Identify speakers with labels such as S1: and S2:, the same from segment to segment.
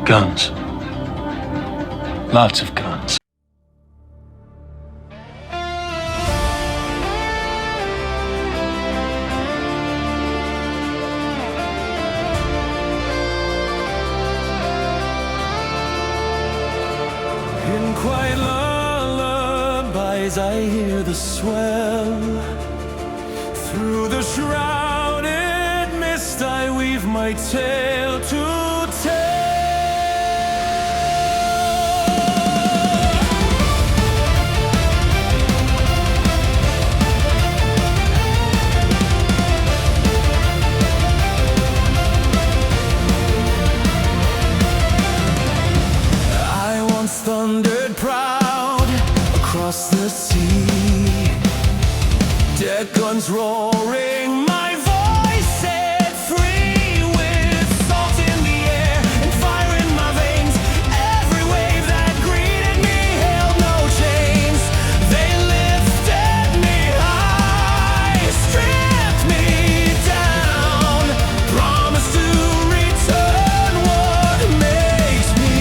S1: Guns. Lots of guns.
S2: In quiet lullabies I hear the swell. Through the shrouded mist I weave my tale to tell. I once thundered proud across the sea, dead guns roaring, my voice set free, with salt in the air and fire in my veins. Every wave that greeted me held no chains. They lifted me high, stripped me down, promised to return what makes me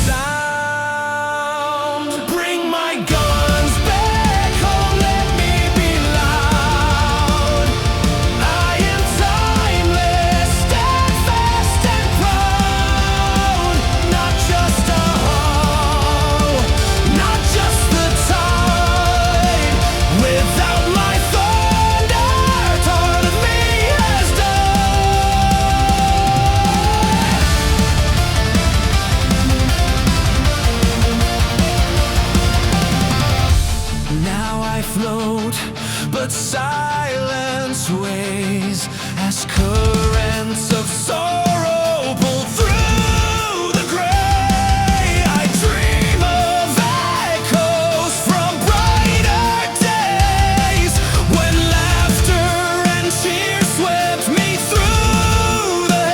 S2: sound. Bring my guns back home, let me be loud. I am timeless, steadfast and proud. Not just a hoe, not just the tide. Without my thunder, part of me has died. Now I float, but silence weighs as currents of sorrow pull through the gray. I dream of echoes from brighter days, when laughter and cheer swept me through the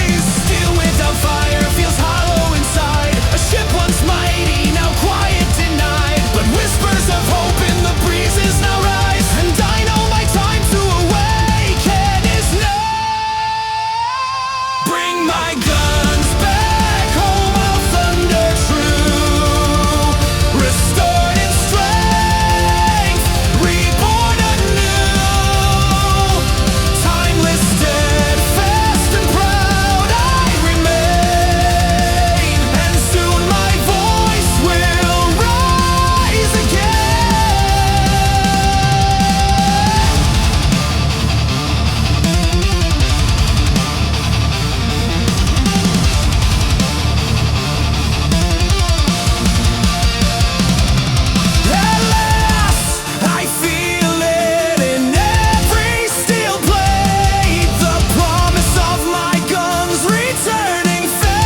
S2: haze. Steel without fire feels hollow inside. A ship once mighty, now quiet denied. But whispers of hope in the breezes now rise, and I know my time to awaken is now. Bring my guns back home, I'll thunder true. Restored in strength, reborn anew. Timeless, steadfast and proud I remain, and soon my voice will rise again. At last, I feel it in every steel blade, the promise of my guns returning fate.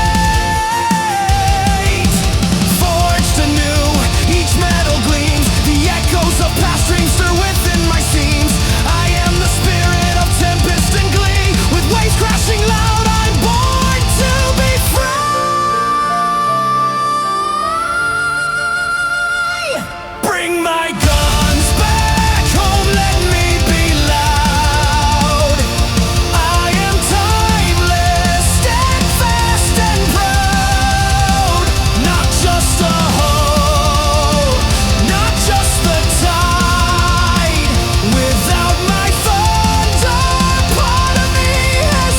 S2: Forged anew, each metal gleams, the echoes of past dreams stir within my seams. I am the spirit of tempest and glee, with waves crashing loud, I'm born to be free. Bring my guns back home, let me be loud. I am timeless, steadfast and proud. Not just a hoe, not just the tide. Without my thunder, part of me has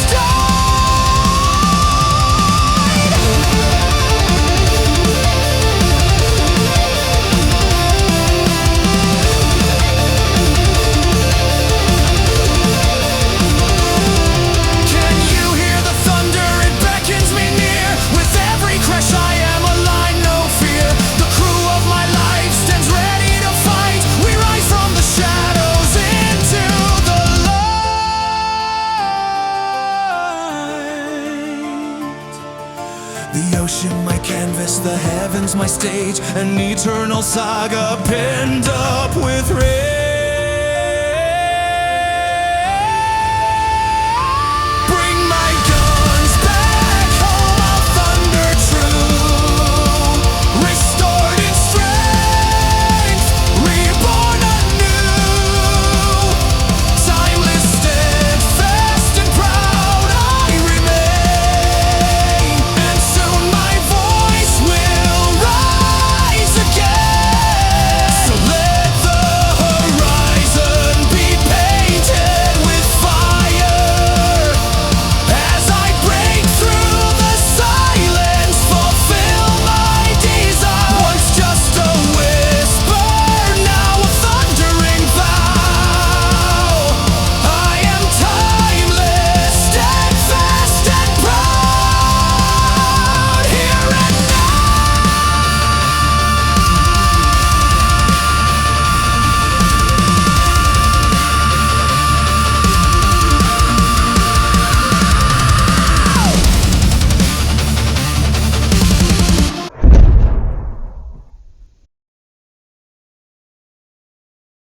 S2: Can you hear the thunder? It beckons me near. With every crash I am aligned, no fear. The crew of my life stands ready to fight. We rise from the shadows into the light. The ocean my canvas, the heavens my stage, an eternal saga penned up with rain.